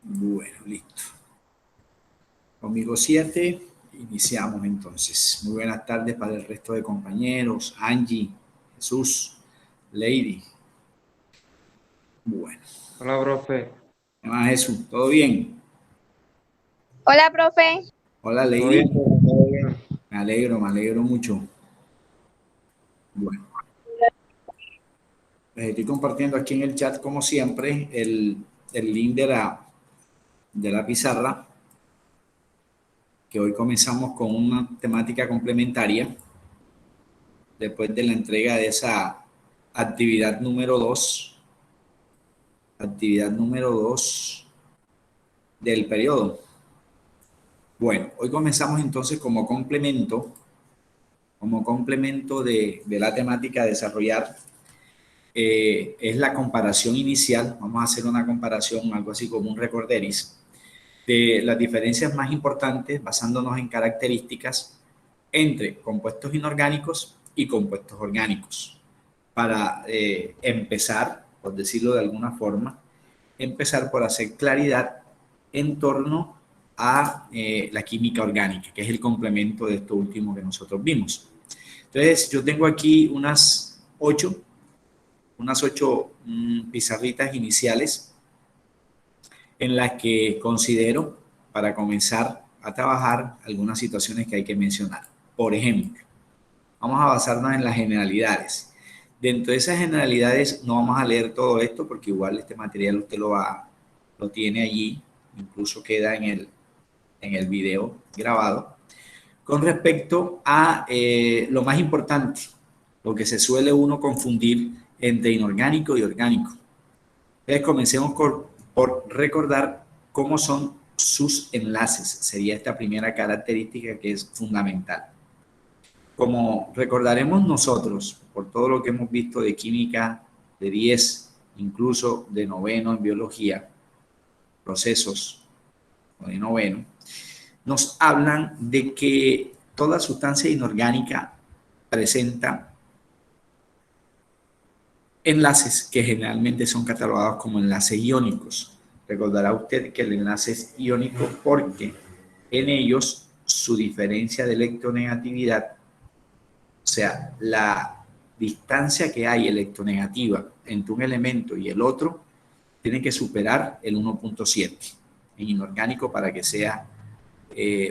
Bueno, listo. Conmigo 7, iniciamos entonces. Muy buenas tardes para el resto de compañeros. Angie, Jesús, Lady. Bueno. Hola, profe. ¿Qué más, Jesús? ¿Todo bien? Hola, profe. Hola, ¿Todo bien, Lady. profe? ¿Todo bien? Me alegro mucho. Bueno, les estoy compartiendo aquí en el chat, como siempre, el link de la pizarra, que hoy comenzamos con una temática complementaria, después de la entrega de esa actividad número 2 del periodo. Bueno, hoy comenzamos entonces como complemento de la temática a desarrollar, es la comparación inicial. Vamos a hacer una comparación, algo así como un recorderis, de las diferencias más importantes basándonos en características entre compuestos inorgánicos y compuestos orgánicos. Para empezar, por decirlo de alguna forma, empezar por hacer claridad en torno a la química orgánica, que es el complemento de esto último que nosotros vimos. Entonces, yo tengo aquí unas ocho pizarritas iniciales en las que considero, para comenzar a trabajar, algunas situaciones que hay que mencionar. Por ejemplo, vamos a basarnos en las generalidades. Dentro de esas generalidades no vamos a leer todo esto porque igual este material usted lo tiene allí, incluso queda en el video grabado. Con respecto a lo más importante, lo que se suele uno confundir entre inorgánico y orgánico. Entonces comencemos por recordar cómo son sus enlaces. Sería esta primera característica que es fundamental. Como recordaremos nosotros, por todo lo que hemos visto de química de 10, incluso de noveno en biología, procesos de noveno, nos hablan de que toda sustancia inorgánica presenta enlaces que generalmente son catalogados como enlaces iónicos. Recordará usted que el enlace es iónico porque en ellos su diferencia de electronegatividad, o sea, la distancia que hay electronegativa entre un elemento y el otro, tiene que superar el 1.7 en inorgánico para que sea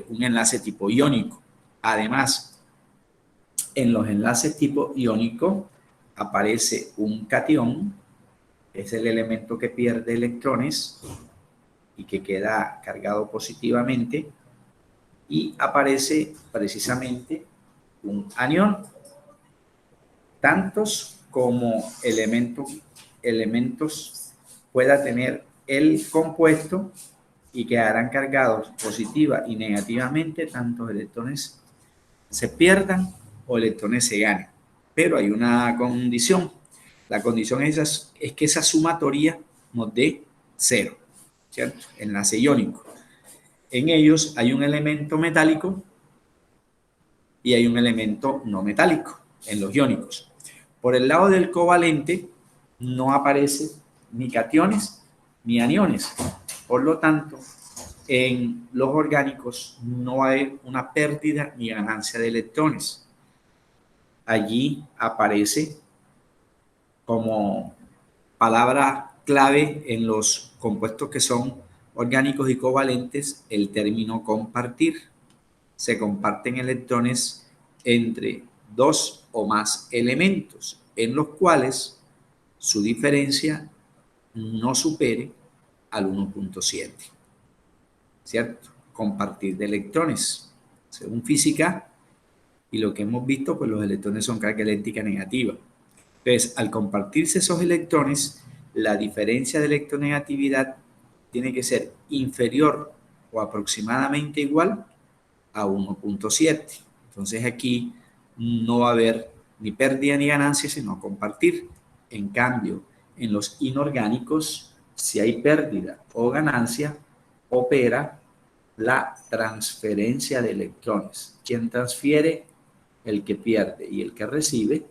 un enlace tipo iónico. Además, en los enlaces tipo iónico aparece un catión, es el elemento que pierde electrones y que queda cargado positivamente, y aparece precisamente un anión. Tantos como elementos pueda tener el compuesto y quedarán cargados positiva y negativamente, tantos electrones se pierdan o electrones se ganen. Pero hay una condición. La condición es que esa sumatoria nos dé cero, ¿cierto? Enlace iónico. En ellos hay un elemento metálico y hay un elemento no metálico en los iónicos. Por el lado del covalente no aparece ni cationes ni aniones. Por lo tanto, en los orgánicos no hay una pérdida ni ganancia de electrones. Allí aparece como palabra clave en los compuestos que son orgánicos y covalentes el término compartir. Se comparten electrones entre dos o más elementos, en los cuales su diferencia no supere al 1.7, ¿cierto? Compartir de electrones. Según física y lo que hemos visto, pues los electrones son carga eléctrica negativa. Entonces, al compartirse esos electrones, la diferencia de electronegatividad tiene que ser inferior o aproximadamente igual a 1.7. Entonces aquí no va a haber ni pérdida ni ganancia, sino compartir. En cambio, en los inorgánicos, si hay pérdida o ganancia, opera la transferencia de electrones. Quien transfiere, el que pierde, y el que recibe,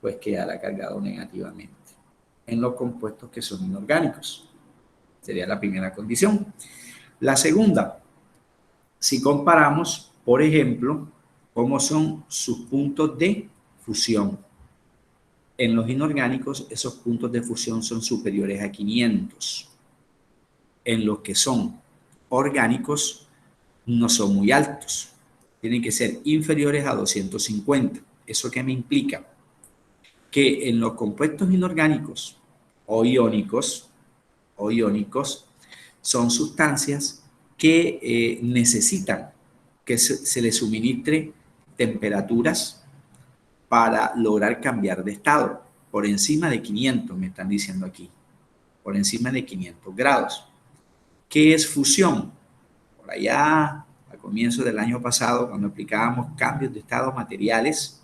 pues quedará cargado negativamente en los compuestos que son inorgánicos. Sería la primera condición. La segunda, si comparamos, por ejemplo, cómo son sus puntos de fusión. En los inorgánicos, esos puntos de fusión son superiores a 500. En los que son orgánicos, no son muy altos. Tienen que ser inferiores a 250. ¿Eso qué me implica? Que en los compuestos inorgánicos o iónicos son sustancias que necesitan que se les suministre temperaturas para lograr cambiar de estado. Por encima de 500, me están diciendo aquí. Por encima de 500 grados. ¿Qué es fusión? Por allá, a comienzos del año pasado, cuando aplicábamos cambios de estado materiales,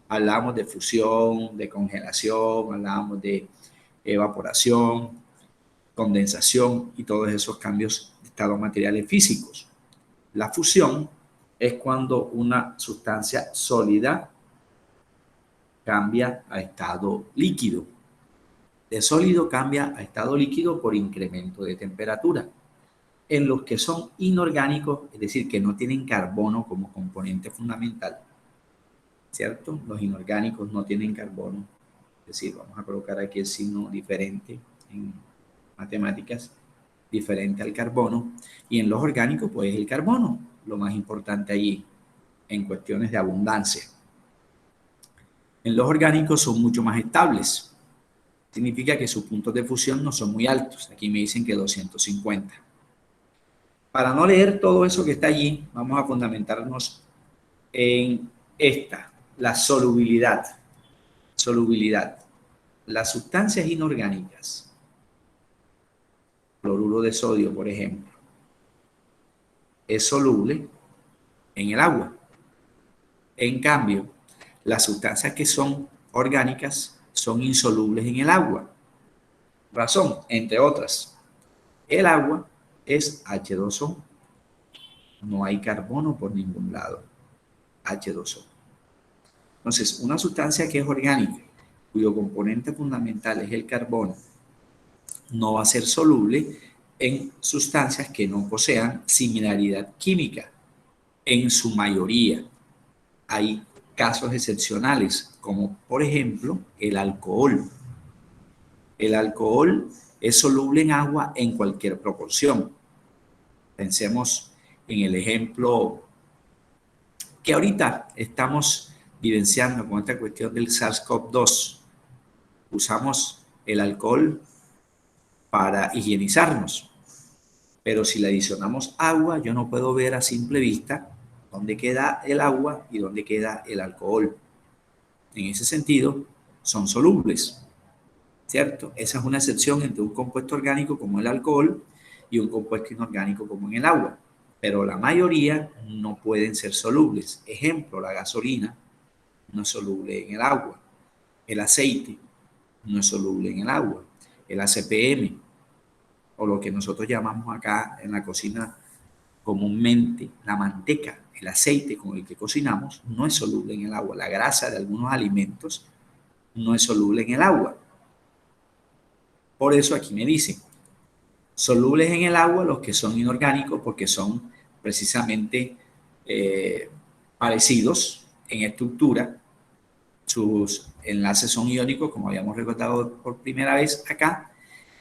hablábamos de fusión, de congelación, hablábamos de evaporación, condensación y todos esos cambios de estado materiales físicos. La fusión es cuando una sustancia sólida cambia a estado líquido. De sólido cambia a estado líquido por incremento de temperatura. En los que son inorgánicos, es decir, que no tienen carbono como componente fundamental, ¿cierto? Los inorgánicos no tienen carbono, es decir, vamos a colocar aquí el signo diferente en matemáticas, diferente al carbono, y en los orgánicos, pues el carbono, lo más importante allí, en cuestiones de abundancia. En los orgánicos son mucho más estables, significa que sus puntos de fusión no son muy altos, aquí me dicen que 250. Para no leer todo eso que está allí, vamos a fundamentarnos en esta, la solubilidad. Solubilidad. Las sustancias inorgánicas, cloruro de sodio, por ejemplo, es soluble en el agua. En cambio, las sustancias que son orgánicas son insolubles en el agua. Razón, entre otras, el agua es H2O. No hay carbono por ningún lado. H2O. Entonces, una sustancia que es orgánica, cuyo componente fundamental es el carbono, no va a ser soluble en sustancias que no posean similaridad química. En su mayoría. Hay casos excepcionales, como por ejemplo el alcohol. El alcohol es soluble en agua en cualquier proporción. Pensemos en el ejemplo que ahorita estamos vivenciando con esta cuestión del SARS-CoV-2. Usamos el alcohol para higienizarnos, pero si le adicionamos agua, yo no puedo ver a simple vista dónde queda el agua y dónde queda el alcohol. En ese sentido, son solubles, ¿cierto? Esa es una excepción entre un compuesto orgánico como el alcohol y un compuesto inorgánico como en el agua. Pero la mayoría no pueden ser solubles. Ejemplo, la gasolina no es soluble en el agua. El aceite no es soluble en el agua. El ACPM, o lo que nosotros llamamos acá en la cocina comúnmente la manteca, el aceite con el que cocinamos, no es soluble en el agua. La grasa de algunos alimentos no es soluble en el agua. Por eso aquí me dicen, solubles en el agua los que son inorgánicos, porque son precisamente parecidos en estructura. Sus enlaces son iónicos, como habíamos recordado por primera vez acá.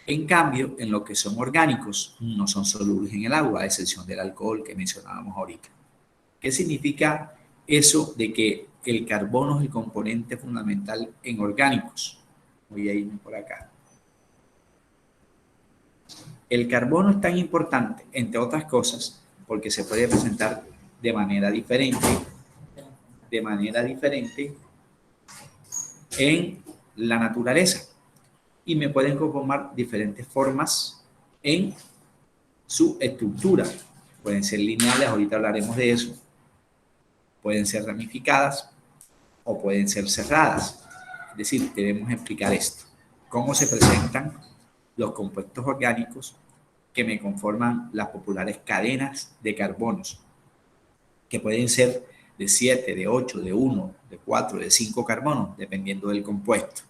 En cambio, en lo que son orgánicos, no son solubles en el agua, a excepción del alcohol que mencionábamos ahorita. ¿Qué significa eso de que el carbono es el componente fundamental en orgánicos? Voy a irme por acá. El carbono es tan importante, entre otras cosas, porque se puede presentar de manera diferente en la naturaleza. Y me pueden conformar diferentes formas en su estructura. Pueden ser lineales, ahorita hablaremos de eso. Pueden ser ramificadas o pueden ser cerradas. Es decir, debemos explicar esto. Cómo se presentan los compuestos orgánicos que me conforman las populares cadenas de carbonos, que pueden ser de 7, de 8, de 1, de 4, de 5 carbonos, dependiendo del compuesto.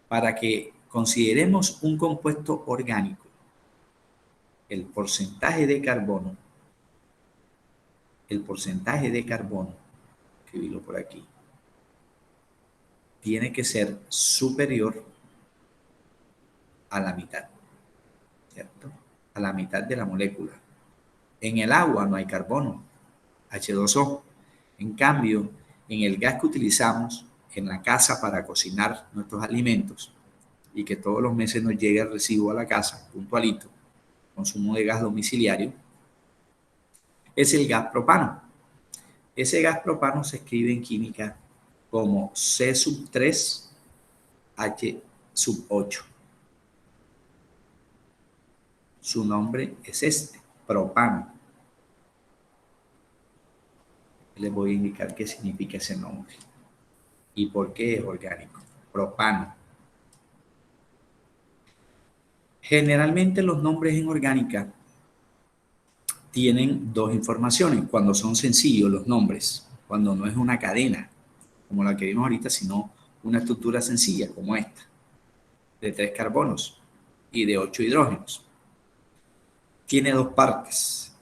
Para que consideremos un compuesto orgánico el porcentaje de carbono, escribirlo por aquí, tiene que ser superior a la mitad, ¿cierto? A la mitad de la molécula. En el agua no hay carbono, H2O. En cambio, en el gas que utilizamos en la casa para cocinar nuestros alimentos y que todos los meses nos llegue el recibo a la casa, puntualito, consumo de gas domiciliario, es el gas propano. Ese gas propano se escribe en química como C3H8. Su nombre es este, propano. Les voy a indicar qué significa ese nombre y por qué es orgánico. Propano. Generalmente los nombres en orgánica tienen dos informaciones cuando son sencillos los nombres, cuando no es una cadena como la que vimos ahorita, sino una estructura sencilla como esta, de 3 carbonos y de 8 hidrógenos. Tiene dos partes.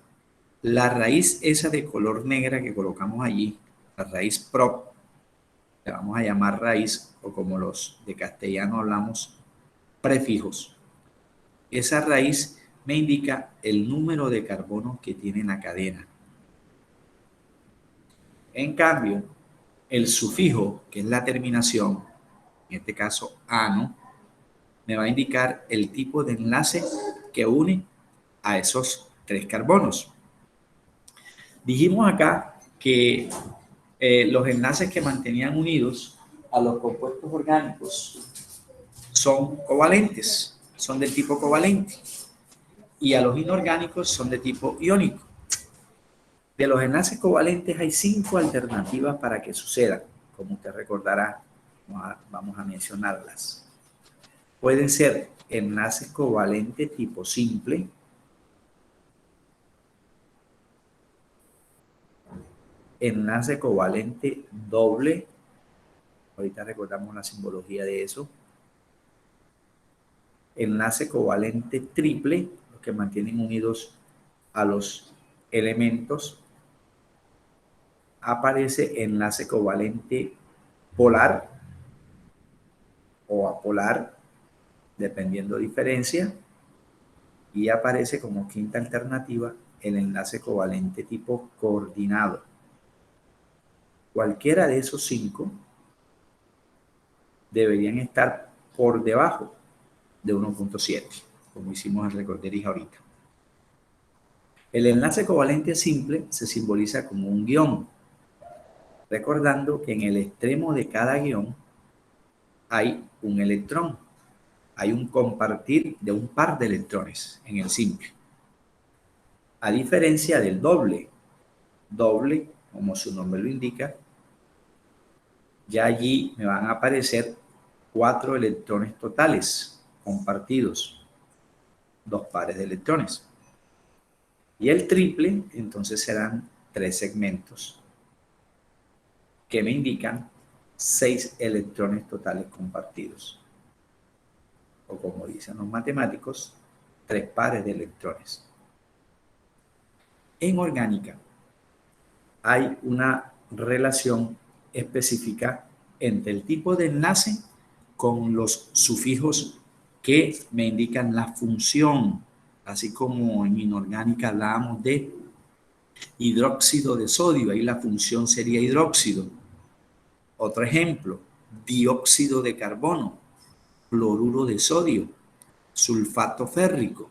La raíz esa de color negra que colocamos allí, la raíz prop, le vamos a llamar raíz, o como los de castellano hablamos, prefijos. Esa raíz me indica el número de carbonos que tiene la cadena. En cambio, el sufijo, que es la terminación, en este caso ano, me va a indicar el tipo de enlace que une a esos 3 carbonos. Dijimos acá que los enlaces que mantenían unidos a los compuestos orgánicos son covalentes, son del tipo covalente, y a los inorgánicos son de tipo iónico. De los enlaces covalentes hay 5 alternativas para que sucedan, como usted recordará, vamos a mencionarlas. Pueden ser enlaces covalentes tipo simple, enlace covalente doble, ahorita recordamos la simbología de eso, enlace covalente triple, los que mantienen unidos a los elementos, aparece enlace covalente polar o apolar, dependiendo diferencia, y aparece como quinta alternativa el enlace covalente tipo coordinado. Cualquiera de esos 5 deberían estar por debajo de 1.7, como hicimos en Recorderis ahorita. El enlace covalente simple se simboliza como un guión, recordando que en el extremo de cada guión hay un electrón, hay un compartir de un par de electrones en el simple. A diferencia del doble, como su nombre lo indica, ya allí me van a aparecer 4 electrones totales compartidos, 2 pares de electrones. Y el triple, entonces serán 3 segmentos que me indican 6 electrones totales compartidos. O como dicen los matemáticos, 3 pares de electrones. En orgánica hay una relación específica entre el tipo de enlace con los sufijos que me indican la función, así como en inorgánica hablábamos de hidróxido de sodio, ahí la función sería hidróxido. Otro ejemplo, dióxido de carbono, cloruro de sodio, sulfato férrico.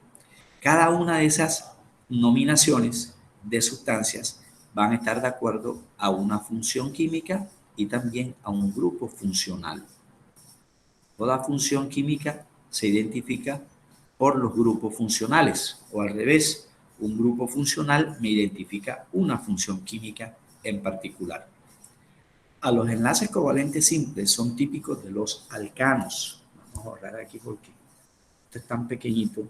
Cada una de esas nominaciones de sustancias van a estar de acuerdo a una función química y también a un grupo funcional. Toda función química se identifica por los grupos funcionales, o al revés, un grupo funcional me identifica una función química en particular. A los enlaces covalentes simples son típicos de los alcanos. Vamos a borrar aquí porque esto es tan pequeñito.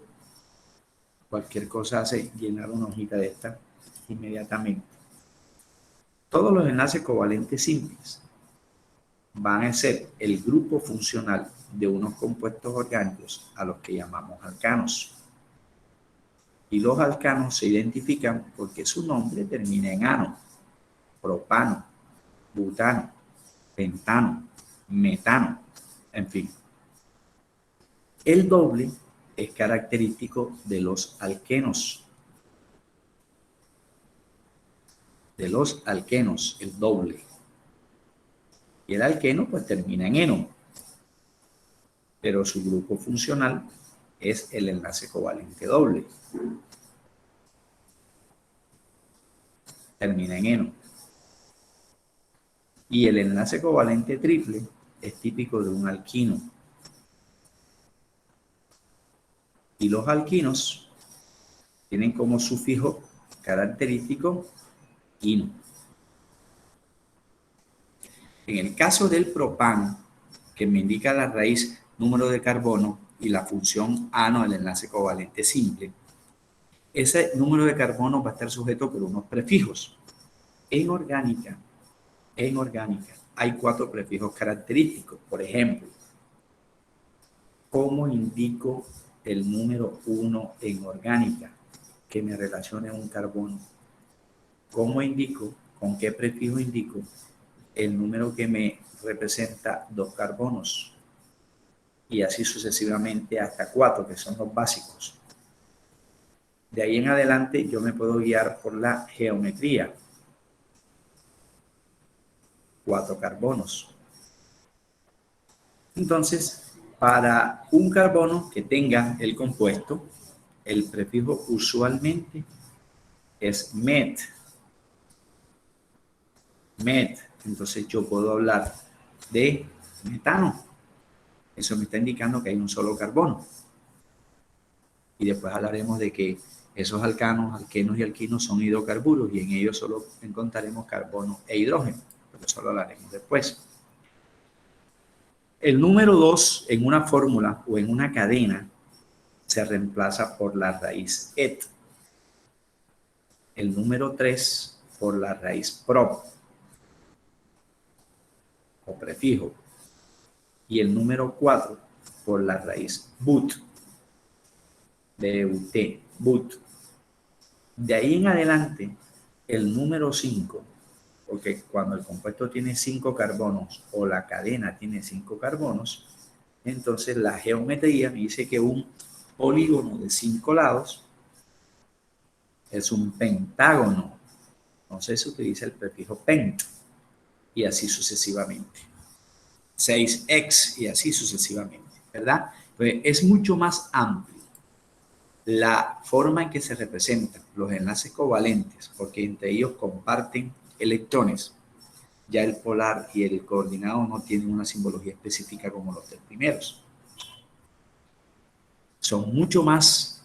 Cualquier cosa hace llenar una hojita de esta inmediatamente. Todos los enlaces covalentes simples van a ser el grupo funcional de unos compuestos orgánicos a los que llamamos alcanos. Y los alcanos se identifican porque su nombre termina en ano, propano, butano, pentano, metano, en fin. El doble es característico de los alquenos. De los alquenos, el doble. Y el alqueno pues termina en eno, pero su grupo funcional es el enlace covalente doble. Termina en eno. Y el enlace covalente triple es típico de un alquino. Y los alquinos tienen como sufijo característico ino. En el caso del propano, que me indica la raíz número de carbono y la función ano del enlace covalente simple, ese número de carbono va a estar sujeto por unos prefijos. En orgánica hay 4 prefijos característicos. Por ejemplo, ¿cómo indico el número 1 en orgánica que me relacione a un carbono? ¿Cómo indico, con qué prefijo indico el número que me representa 2 carbonos? Y así sucesivamente hasta 4, que son los básicos. De ahí en adelante yo me puedo guiar por la geometría. 4 carbonos. Entonces, para un carbono que tenga el compuesto, el prefijo usualmente es met. Met. Entonces yo puedo hablar de metano. Eso me está indicando que hay un solo carbono. Y después hablaremos de que esos alcanos, alquenos y alquinos son hidrocarburos y en ellos solo encontraremos carbono e hidrógeno. Pero eso lo hablaremos después. El número 2 en una fórmula o en una cadena se reemplaza por la raíz et. El número 3 por la raíz prop o prefijo. Y el número 4 por la raíz but. B-U-T, but. De ahí en adelante, el número 5, porque cuando el compuesto tiene 5 carbonos o la cadena tiene 5 carbonos, entonces la geometría me dice que un polígono de 5 lados es un pentágono. Entonces se utiliza el prefijo pent y así sucesivamente. 6x y así sucesivamente, ¿verdad? Pues es mucho más amplio la forma en que se representan los enlaces covalentes, porque entre ellos comparten electrones. Ya el polar y el coordinado no tienen una simbología específica como los tres primeros. Son mucho más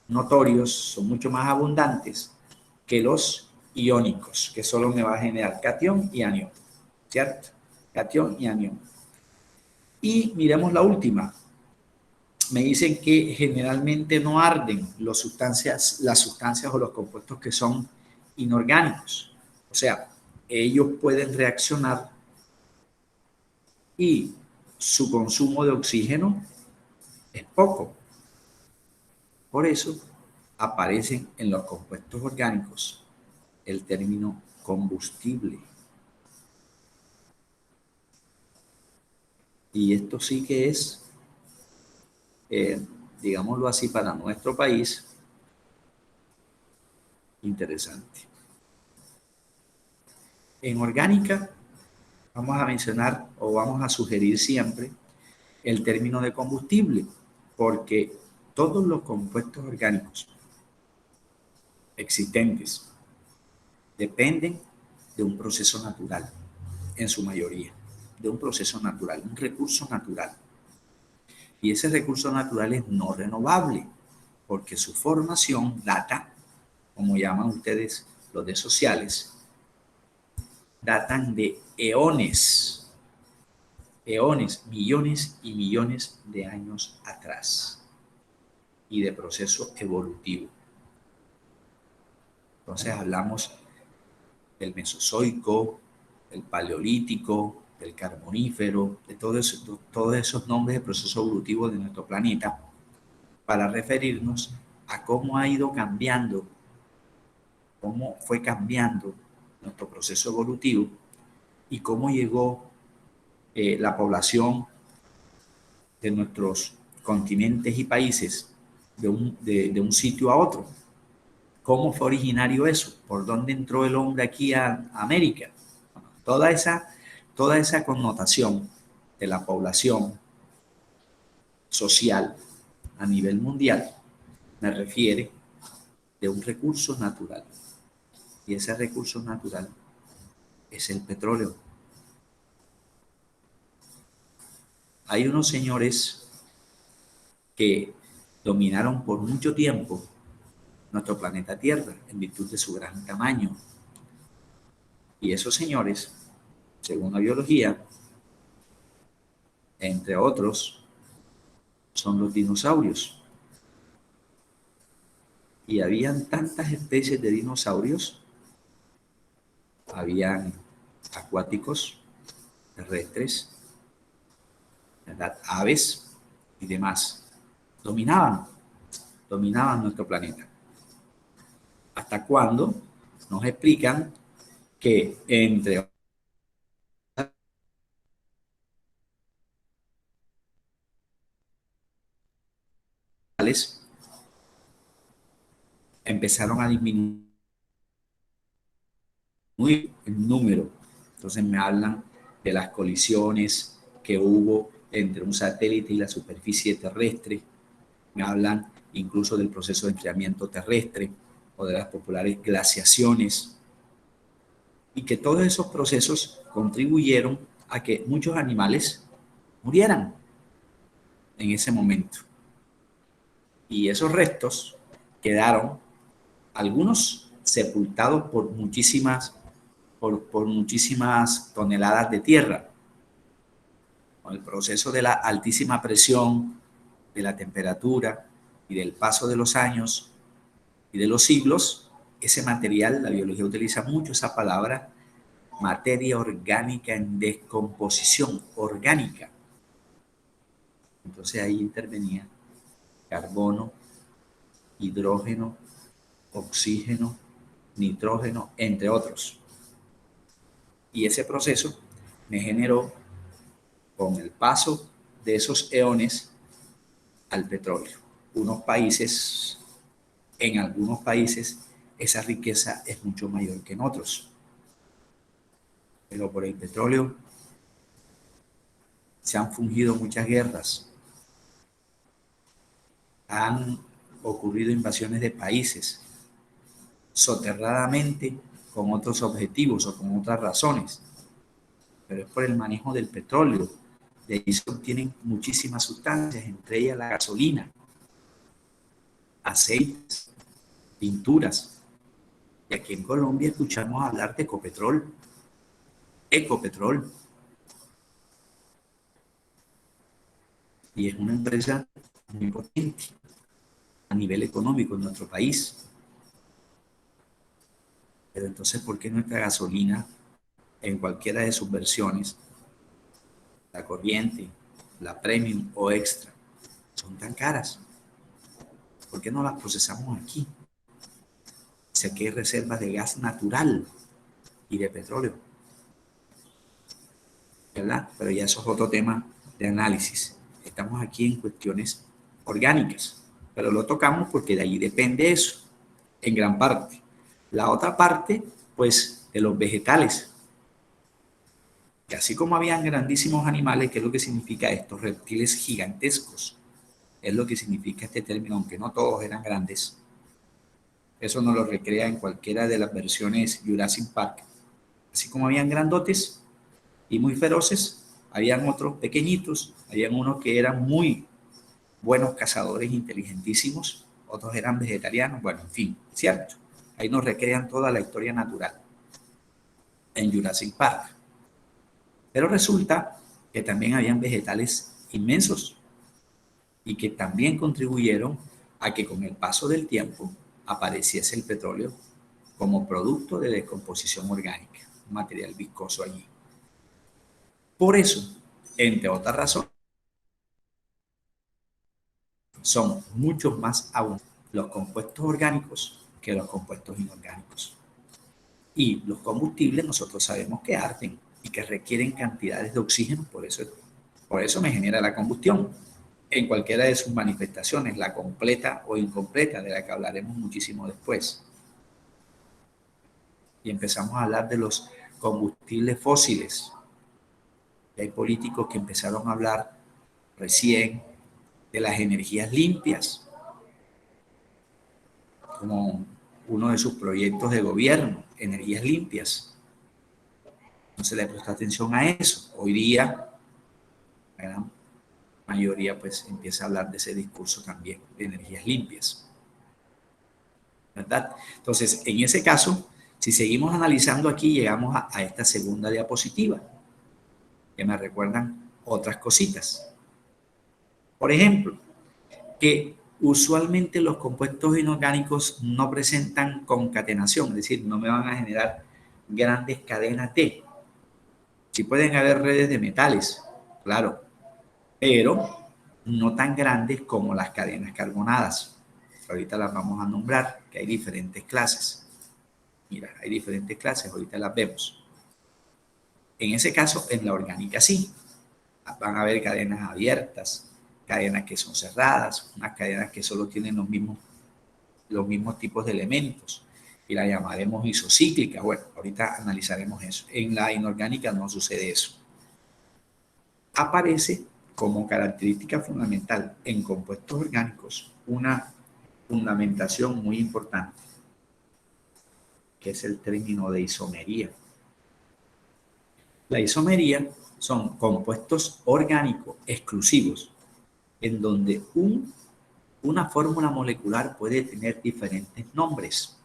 notorios, son mucho más abundantes que los iónicos, que solo me va a generar cation y anión, ¿cierto? Cation y anión. Y miremos la última. Me dicen que generalmente no arden las sustancias o los compuestos que son inorgánicos. O sea, ellos pueden reaccionar y su consumo de oxígeno es poco. Por eso aparecen en los compuestos orgánicos el término combustible. Y esto sí que es, digámoslo así, para nuestro país, interesante. En orgánica vamos a mencionar o vamos a sugerir siempre el término de combustible, porque todos los compuestos orgánicos existentes dependen de un proceso natural, en su mayoría, de un proceso natural, un recurso natural. Y ese recurso natural es no renovable, porque su formación data, como llaman ustedes los de sociales, datan de eones, millones y millones de años atrás, y de proceso evolutivo. Entonces hablamos del Mesozoico, del Paleolítico, del Carbonífero, de todos esos nombres de proceso evolutivo de nuestro planeta, para referirnos a cómo ha ido cambiando, cómo fue cambiando nuestro proceso evolutivo y cómo llegó la población de nuestros continentes y países de un sitio a otro. ¿Cómo fue originario eso? ¿Por dónde entró el hombre aquí a América? Bueno, toda esa connotación de la población social a nivel mundial me refiere de un recurso natural. Y ese recurso natural es el petróleo. Hay unos señores que dominaron por mucho tiempo nuestro planeta Tierra en virtud de su gran tamaño. Y esos señores, según la biología, entre otros, son los dinosaurios. Y habían tantas especies de dinosaurios, habían acuáticos, terrestres, ¿verdad? Aves y demás. Dominaban nuestro planeta. ¿Hasta cuándo? Nos explican que entre empezaron a disminuir el número. Entonces me hablan de las colisiones que hubo entre un satélite y la superficie terrestre. Me hablan incluso del proceso de enfriamiento terrestre o de las populares glaciaciones. Y que todos esos procesos contribuyeron a que muchos animales murieran en ese momento. Y esos restos quedaron, algunos sepultados por muchísimas toneladas de tierra. Con el proceso de la altísima presión, de la temperatura y del paso de los años y de los siglos, ese material, la biología utiliza mucho esa palabra, materia orgánica en descomposición orgánica. Entonces ahí intervenía carbono, hidrógeno, oxígeno, nitrógeno, entre otros. Y ese proceso me generó, con el paso de esos eones, al petróleo. En algunos países, esa riqueza es mucho mayor que en otros. Pero por el petróleo se han fungido muchas guerras, han ocurrido invasiones de países, soterradamente con otros objetivos o con otras razones, pero es por el manejo del petróleo. De ahí se obtienen muchísimas sustancias, entre ellas la gasolina, aceites, pinturas. Y aquí en Colombia escuchamos hablar de Ecopetrol. Y es una empresa muy potente a nivel económico en nuestro país. Pero entonces, ¿por qué nuestra gasolina, en cualquiera de sus versiones, la corriente, la premium o extra, son tan caras? ¿Por qué no las procesamos aquí? Si aquí hay reservas de gas natural y de petróleo, ¿verdad? Pero ya eso es otro tema de análisis. Estamos aquí en cuestiones orgánicas, pero lo tocamos porque de ahí depende eso, en gran parte. La otra parte, pues, de los vegetales. Que así como habían grandísimos animales, ¿qué es lo que significa esto? Reptiles gigantescos. Es lo que significa este término, aunque no todos eran grandes. Eso nos lo recrea en cualquiera de las versiones Jurassic Park. Así como habían grandotes y muy feroces, habían otros pequeñitos, habían unos que eran muy buenos cazadores, inteligentísimos, otros eran vegetarianos, bueno, en fin, cierto. Ahí nos recrean toda la historia natural en Jurassic Park. Pero resulta que también habían vegetales inmensos y que también contribuyeron a que con el paso del tiempo apareciese el petróleo como producto de descomposición orgánica, un material viscoso allí. Por eso, entre otras razones, son mucho más abundantes los compuestos orgánicos que los compuestos inorgánicos. Y los combustibles nosotros sabemos que arden y que requieren cantidades de oxígeno, por eso me genera la combustión en cualquiera de sus manifestaciones, la completa o incompleta, de la que hablaremos muchísimo después. Y empezamos a hablar de los combustibles fósiles. Y hay políticos que empezaron a hablar recién de las energías limpias, como uno de sus proyectos de gobierno, energías limpias. No se le presta atención a eso. Hoy día, la gran mayoría pues empieza a hablar de ese discurso también, de energías limpias, ¿verdad? Entonces, en ese caso, si seguimos analizando aquí, llegamos a esta segunda diapositiva, que me recuerdan otras cositas. Por ejemplo, que usualmente los compuestos inorgánicos no presentan concatenación, es decir, no me van a generar grandes cadenas de. Sí pueden haber redes de metales, claro, pero no tan grandes como las cadenas carbonadas. Ahorita las vamos a nombrar, que hay diferentes clases. Mira, hay diferentes clases, ahorita las vemos. En ese caso, en la orgánica sí. Van a haber cadenas abiertas, cadenas que son cerradas, unas cadenas que solo tienen los mismos tipos de elementos y la llamaremos isocíclicas. Bueno, ahorita analizaremos eso. En la inorgánica no sucede eso. Aparece como característica fundamental en compuestos orgánicos una fundamentación muy importante, que es el término de isomería. La isomería son compuestos orgánicos exclusivos en donde una fórmula molecular puede tener diferentes nombres.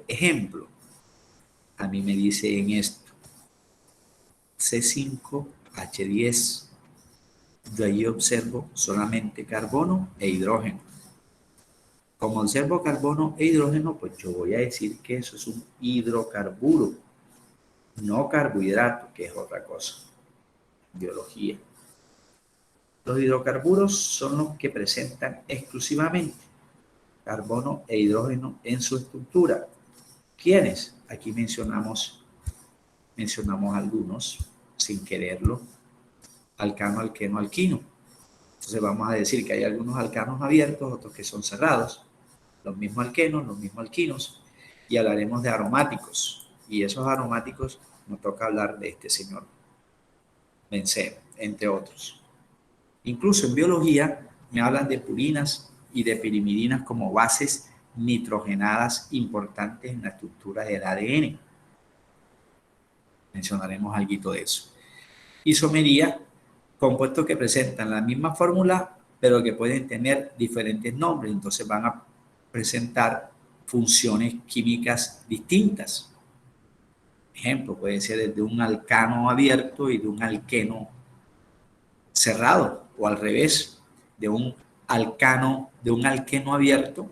Ejemplo, a mí me dice en esto, C5H10. Yo allí observo solamente carbono e hidrógeno. Como observo carbono e hidrógeno, pues yo voy a decir que eso es un hidrocarburo, no carbohidrato, que es otra cosa. Biología. Los hidrocarburos son los que presentan exclusivamente carbono e hidrógeno en su estructura. ¿Quiénes? Aquí mencionamos algunos, sin quererlo. Alcano, alqueno, alquino. Entonces vamos a decir que hay algunos alcanos abiertos, otros que son cerrados. Los mismos alquenos, los mismos alquinos. Y hablaremos de aromáticos. Y esos aromáticos nos toca hablar de este señor Benceno, entre otros. Incluso en biología me hablan de purinas y de pirimidinas como bases nitrogenadas importantes en la estructura del ADN. Mencionaremos algo de eso. Isomería, compuestos que presentan la misma fórmula, pero que pueden tener diferentes nombres. Entonces van a presentar funciones químicas distintas. Ejemplo, puede ser desde un alcano abierto y de un alqueno cerrado, o al revés, de un alqueno abierto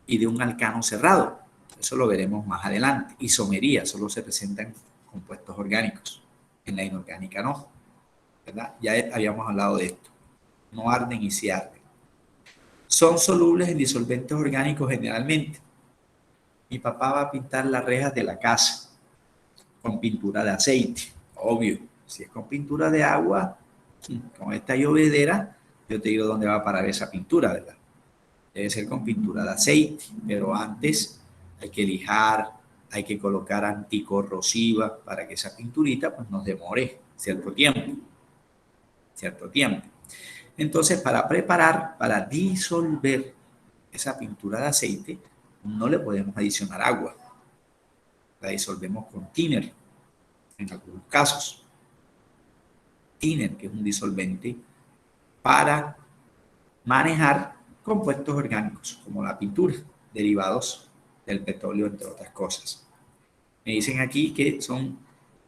y de un alcano cerrado. Eso lo veremos más adelante. Isomería, solo se presentan compuestos orgánicos. En la inorgánica no, ¿verdad? Ya habíamos hablado de esto. No arden y sí arden. Son solubles en disolventes orgánicos generalmente. Mi papá va a pintar las rejas de la casa con pintura de aceite, obvio. Si es con pintura de agua, con esta llovedera, yo te digo dónde va a parar esa pintura, ¿verdad? Debe ser con pintura de aceite, pero antes hay que lijar, hay que colocar anticorrosiva para que esa pinturita pues nos demore cierto tiempo. Entonces, para disolver esa pintura de aceite, no le podemos adicionar agua. La disolvemos con thinner, en algunos casos. Thinner, que es un disolvente para manejar compuestos orgánicos, como la pintura, derivados del petróleo, entre otras cosas. Me dicen aquí que son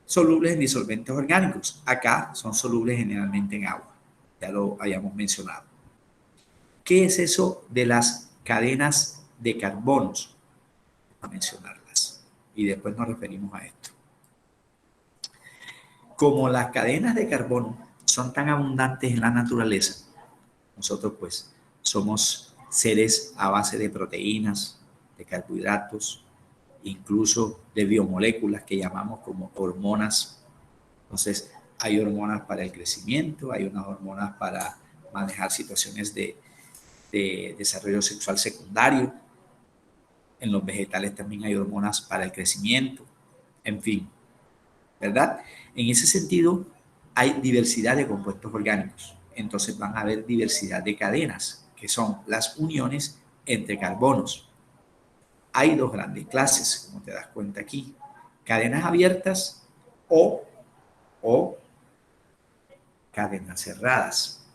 solubles en disolventes orgánicos. Acá son solubles generalmente en agua. Ya lo habíamos mencionado. ¿Qué es eso de las cadenas de carbonos? Vamos a mencionarlas y después nos referimos a esto. Como las cadenas de carbono son tan abundantes en la naturaleza, nosotros pues somos seres a base de proteínas, de carbohidratos, incluso de biomoléculas que llamamos como hormonas. Entonces, hay hormonas para el crecimiento, hay unas hormonas para manejar situaciones de desarrollo sexual secundario. En los vegetales también hay hormonas para el crecimiento. En fin, ¿verdad? En ese sentido, hay diversidad de compuestos orgánicos. Entonces van a haber diversidad de cadenas, que son las uniones entre carbonos. Hay dos grandes clases, como te das cuenta aquí. Cadenas abiertas o cadenas cerradas.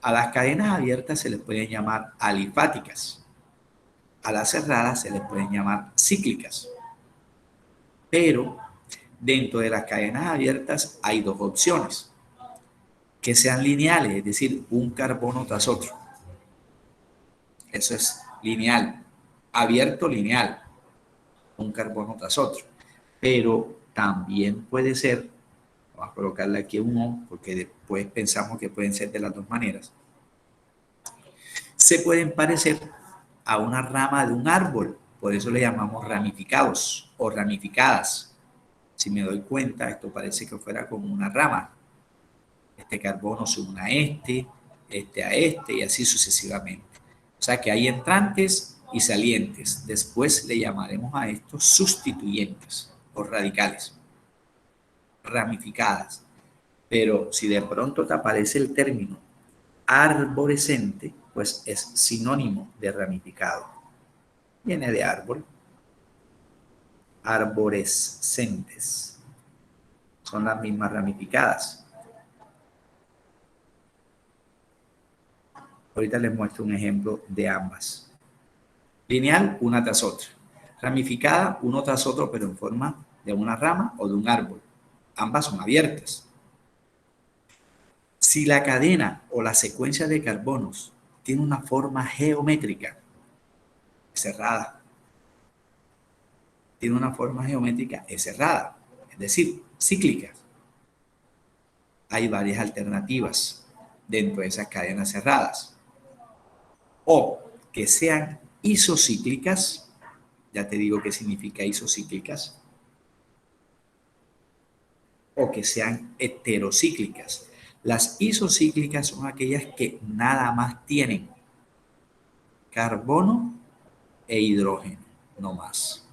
A las cadenas abiertas se les pueden llamar alifáticas. A las cerradas se les pueden llamar cíclicas. Pero dentro de las cadenas abiertas hay dos opciones. Que sean lineales, es decir, un carbono tras otro. Eso es lineal. Abierto, lineal. Un carbono tras otro. Pero también puede ser, vamos a colocarle aquí un O, porque después pensamos que pueden ser de las dos maneras. Se pueden parecer a una rama de un árbol, por eso le llamamos ramificados o ramificadas. Si me doy cuenta, esto parece que fuera como una rama. Este carbono se une a este a este y así sucesivamente. O sea que hay entrantes y salientes. Después le llamaremos a estos sustituyentes o radicales, ramificadas. Pero si de pronto te aparece el término arborescente, pues es sinónimo de ramificado. Viene de árbol. Arborescentes. Son las mismas ramificadas. Ahorita les muestro un ejemplo de ambas. Lineal, una tras otra. Ramificada, uno tras otro, pero en forma de una rama o de un árbol. Ambas son abiertas. Si la cadena o la secuencia de carbonos tiene una forma geométrica, cerrada, tiene una forma geométrica, es cerrada, es decir, cíclica. Hay varias alternativas dentro de esas cadenas cerradas. O que sean isocíclicas, ya te digo qué significa isocíclicas, o que sean heterocíclicas. Las isocíclicas son aquellas que nada más tienen carbono e hidrógeno, no más.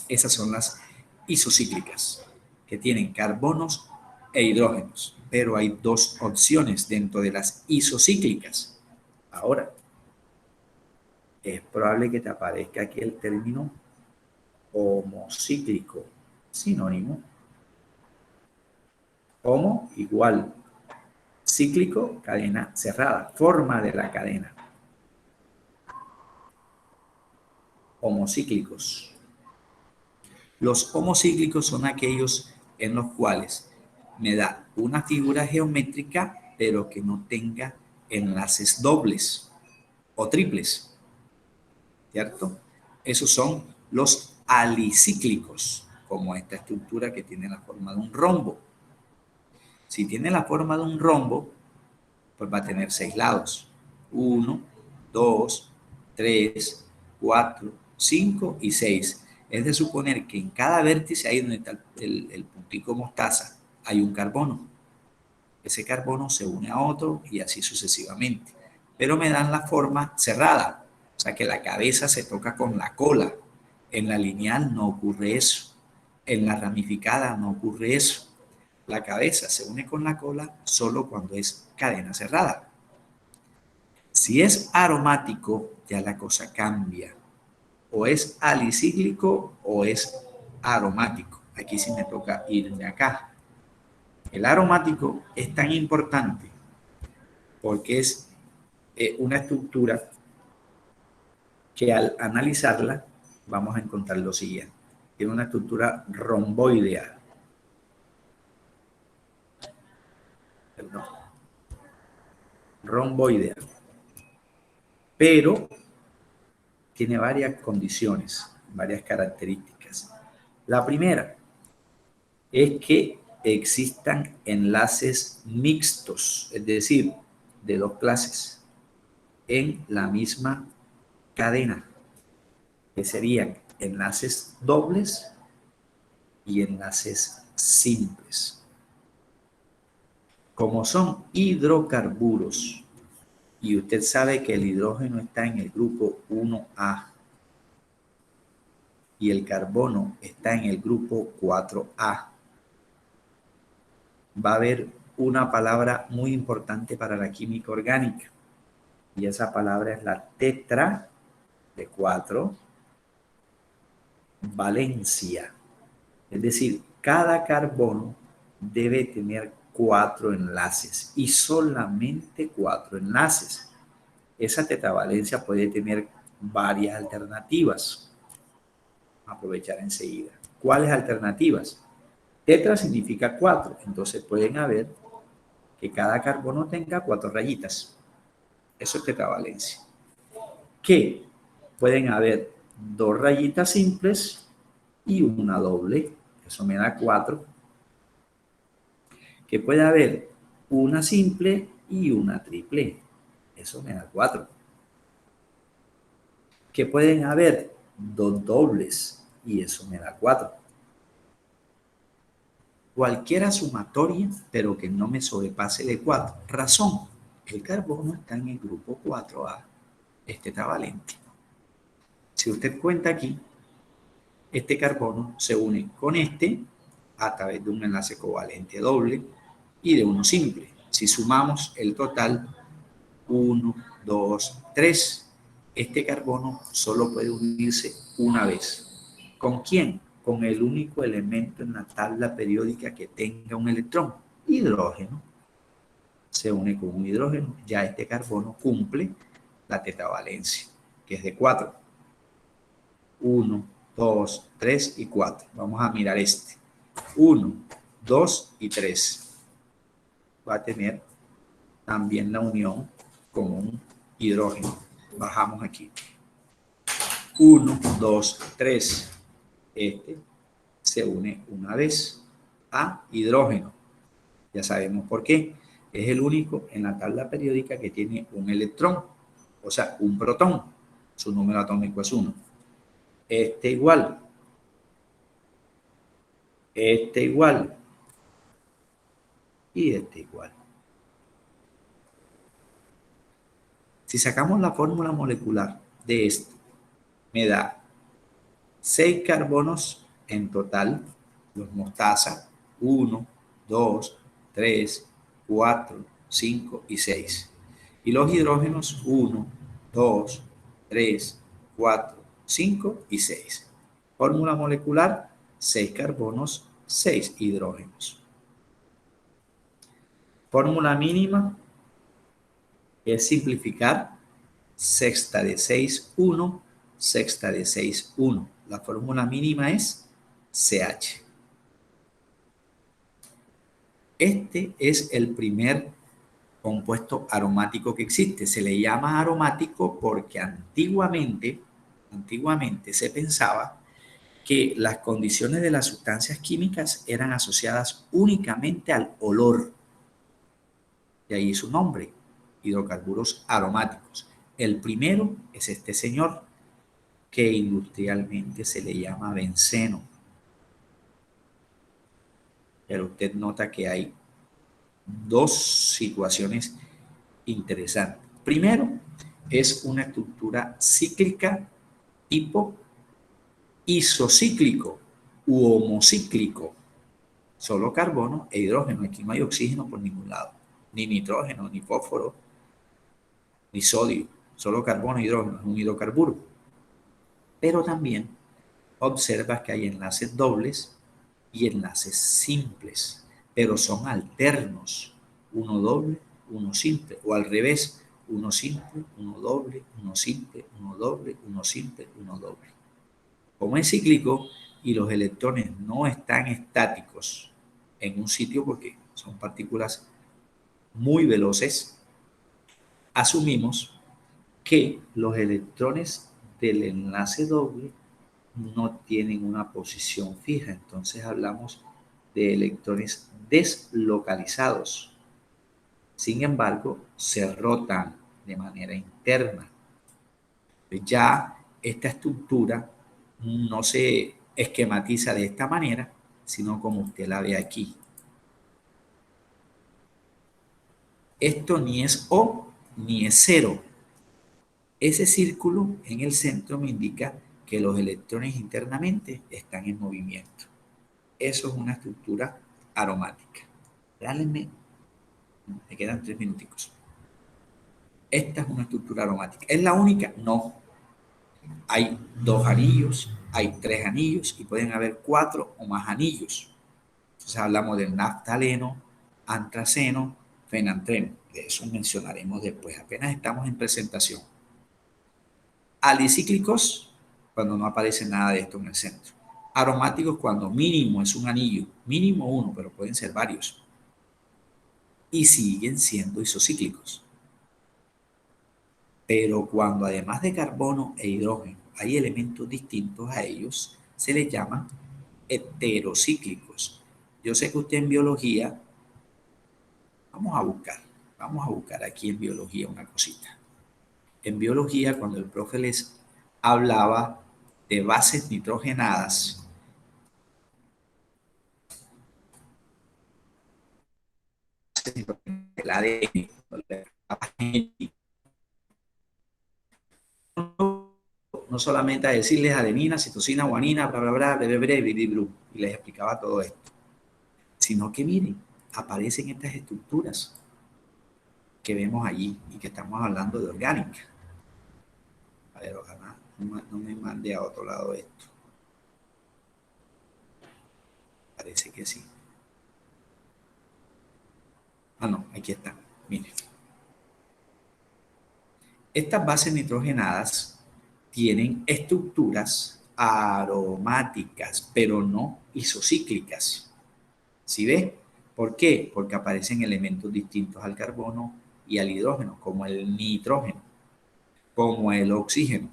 Esas son las isocíclicas, que tienen carbonos e hidrógenos. Pero hay dos opciones dentro de las isocíclicas. Ahora, es probable que te aparezca aquí el término homocíclico, sinónimo. Homo igual, cíclico, cadena cerrada, forma de la cadena. Homocíclicos. Los homocíclicos son aquellos en los cuales me da una figura geométrica, pero que no tenga enlaces dobles o triples, ¿cierto? Esos son los alicíclicos, como esta estructura que tiene la forma de un rombo. Si tiene la forma de un rombo, pues va a tener 6 lados. 1, 2, 3, 4, 5 y 6. Es de suponer que en cada vértice, ahí donde está el puntico mostaza, hay un carbono. Ese carbono se une a otro y así sucesivamente. Pero me dan la forma cerrada, o sea que la cabeza se toca con la cola. En la lineal no ocurre eso. En la ramificada no ocurre eso. La cabeza se une con la cola solo cuando es cadena cerrada. Si es aromático, ya la cosa cambia. O es alicíclico o es aromático. Aquí sí me toca irme acá. El aromático es tan importante porque es una estructura que al analizarla vamos a encontrar lo siguiente. Tiene una estructura romboidea. Perdón. Romboidea. Pero tiene varias condiciones, varias características. La primera es que existan enlaces mixtos, es decir, de dos clases. en la misma cadena, que serían enlaces dobles y enlaces simples. Como son hidrocarburos, y usted sabe que el hidrógeno está en el grupo 1A y el carbono está en el grupo 4A, va a haber una palabra muy importante para la química orgánica, y esa palabra es la tetra de 4 valencia. Es decir, cada carbono debe tener 4 enlaces y solamente 4 enlaces. Esa tetravalencia puede tener varias alternativas. Vamos a aprovechar enseguida. ¿Cuáles alternativas? Tetra significa 4, entonces pueden haber que cada carbono tenga 4 rayitas. Eso es tetravalencia. Que pueden haber 2 rayitas simples y una doble, eso me da 4. Que puede haber una simple y una triple, eso me da 4. Que pueden haber 2 dobles y eso me da 4. Cualquiera sumatoria, pero que no me sobrepase de 4. Razón, el carbono está en el grupo 4A, este tetravalente. Si usted cuenta aquí, este carbono se une con este a través de un enlace covalente doble y de uno simple. Si sumamos el total, 1, 2, 3, este carbono solo puede unirse una vez. ¿Con quién? Con el único elemento en la tabla periódica que tenga un electrón, hidrógeno. Se une con un hidrógeno, ya este carbono cumple la tetravalencia, que es de 4. 1, 2, 3 y 4. Vamos a mirar este. 1, 2 y 3. Va a tener también la unión con un hidrógeno. Bajamos aquí. 1, 2, 3. Este se une una vez a hidrógeno. Ya sabemos por qué. Es el único en la tabla periódica que tiene un electrón, o sea, un protón. Su número atómico es 1. Este igual. Este igual. Y este igual. Si sacamos la fórmula molecular de esto, me da 6 carbonos en total, los mostaza, 1, 2, 3, 4, 5 y 6. Y los hidrógenos, 1, 2, 3, 4, 5 y 6. Fórmula molecular, 6 carbonos, 6 hidrógenos. Fórmula mínima es simplificar sexta de 6, 1, sexta de 6, 1. La fórmula mínima es CH. Este es el primer compuesto aromático que existe. Se le llama aromático porque antiguamente se pensaba que las condiciones de las sustancias químicas eran asociadas únicamente al olor. De ahí su nombre, hidrocarburos aromáticos. El primero es este señor, que industrialmente se le llama benceno. Pero usted nota que hay dos situaciones interesantes. Primero, es una estructura cíclica tipo isocíclico u homocíclico. Solo carbono e hidrógeno. Aquí no hay oxígeno por ningún lado. Ni nitrógeno, ni fósforo, ni sodio. Solo carbono e hidrógeno. Es un hidrocarburo. Pero también observas que hay enlaces dobles y enlaces simples, pero son alternos, uno doble, uno simple, o al revés, uno simple, uno doble, uno simple, uno doble, uno simple, uno doble. Como es cíclico y los electrones no están estáticos en un sitio porque son partículas muy veloces, asumimos que los electrones del enlace doble no tienen una posición fija, entonces hablamos de electrones deslocalizados. Sin embargo, se rotan de manera interna. Ya esta estructura no se esquematiza de esta manera, sino como usted la ve aquí. Esto ni es O ni es cero. Ese círculo en el centro me indica que los electrones internamente están en movimiento. Eso es una estructura aromática. Regálenme, me quedan 3 minuticos. Esta es una estructura aromática. ¿Es la única? No. Hay 2 anillos, hay 3 anillos y pueden haber 4 o más anillos. Entonces hablamos del naftaleno, antraceno, fenantreno. De eso mencionaremos después. Apenas estamos en presentación. Alicíclicos, cuando no aparece nada de esto en el centro. Aromáticos, cuando mínimo es un anillo, mínimo uno, pero pueden ser varios. Y siguen siendo isocíclicos. Pero cuando además de carbono e hidrógeno hay elementos distintos a ellos, se les llaman heterocíclicos. Yo sé que usted en biología, vamos a buscar aquí en biología una cosita. En biología, cuando el profe les hablaba de bases nitrogenadas, el ADN, no solamente a decirles adenina, citosina, guanina, bla, bla, bla, bla, bla, y les explicaba todo esto, sino que miren, aparecen estas estructuras que vemos allí y que estamos hablando de orgánica. A ver, ojalá no me mande a otro lado esto. Parece que sí. Ah, no, aquí está. Miren. Estas bases nitrogenadas tienen estructuras aromáticas, pero no isocíclicas. ¿Sí ve? ¿Por qué? Porque aparecen elementos distintos al carbono y al hidrógeno, como el nitrógeno, como el oxígeno.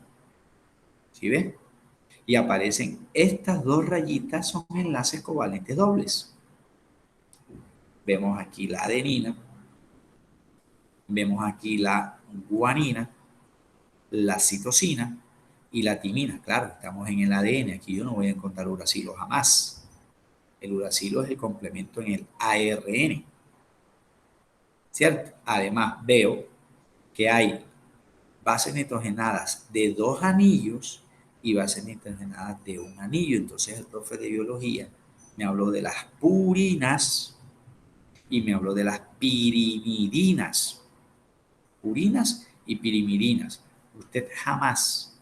¿Sí ve? Y aparecen estas 2 rayitas, son enlaces covalentes dobles. Vemos aquí la adenina, vemos aquí la guanina, la citosina y la timina. Claro, estamos en el ADN, aquí yo no voy a encontrar uracilo jamás. El uracilo es el complemento en el ARN, ¿cierto? Además, veo que hay bases nitrogenadas de 2 anillos y bases nitrogenadas de 1 anillo. Entonces el profe de biología me habló de las purinas y me habló de las pirimidinas. Purinas y pirimidinas. Usted jamás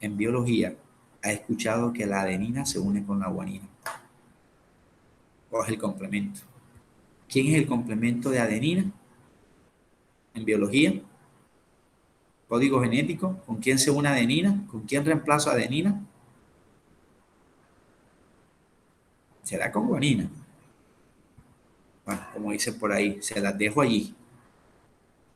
en biología ha escuchado que la adenina se une con la guanina. ¿O es el complemento? ¿Quién es el complemento de adenina en biología? Código genético. ¿Con quién se une adenina? ¿Con quién reemplazo adenina? Será con guanina. Bueno, como dicen por ahí, se las dejo allí.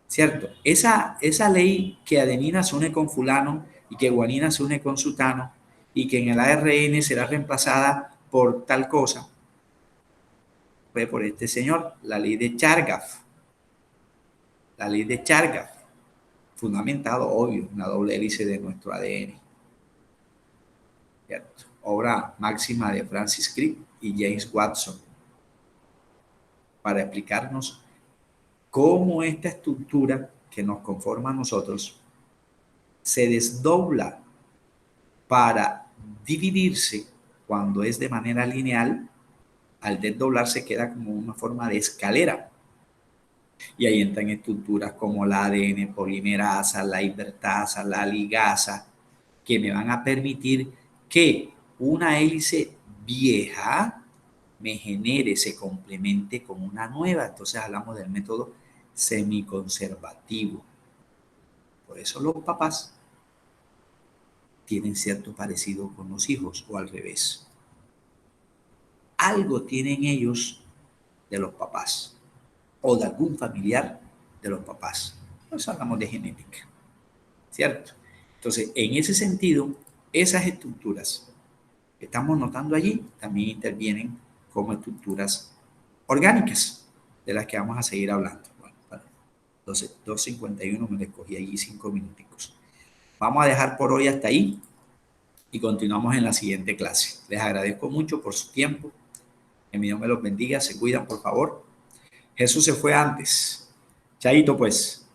¿Cierto? Esa ley que adenina se une con fulano y que guanina se une con sutano y que en el ARN será reemplazada por tal cosa, fue por este señor, la ley de Chargaff. La ley de Chargaff, fundamentado, obvio, una doble hélice de nuestro ADN. ¿Cierto? Obra máxima de Francis Crick y James Watson, para explicarnos cómo esta estructura que nos conforma a nosotros se desdobla para dividirse cuando es de manera lineal. Al desdoblarse queda como una forma de escalera. Y ahí entran estructuras como la ADN polimerasa, la hipertasa, la ligasa, que me van a permitir que una hélice vieja me genere, se complemente con una nueva. Entonces hablamos del método semiconservativo. Por eso los papás tienen cierto parecido con los hijos o al revés. Algo tienen ellos de los papás o de algún familiar de los papás. Nos hablamos de genética, ¿cierto? Entonces, en ese sentido, esas estructuras que estamos notando allí también intervienen como estructuras orgánicas, de las que vamos a seguir hablando. Bueno, 2:51 me les cogí allí 5 minuticos. Vamos a dejar por hoy hasta ahí y continuamos en la siguiente clase. Les agradezco mucho por su tiempo. Que mi Dios me los bendiga. Se cuidan, por favor. Jesús se fue antes. Chaito, pues.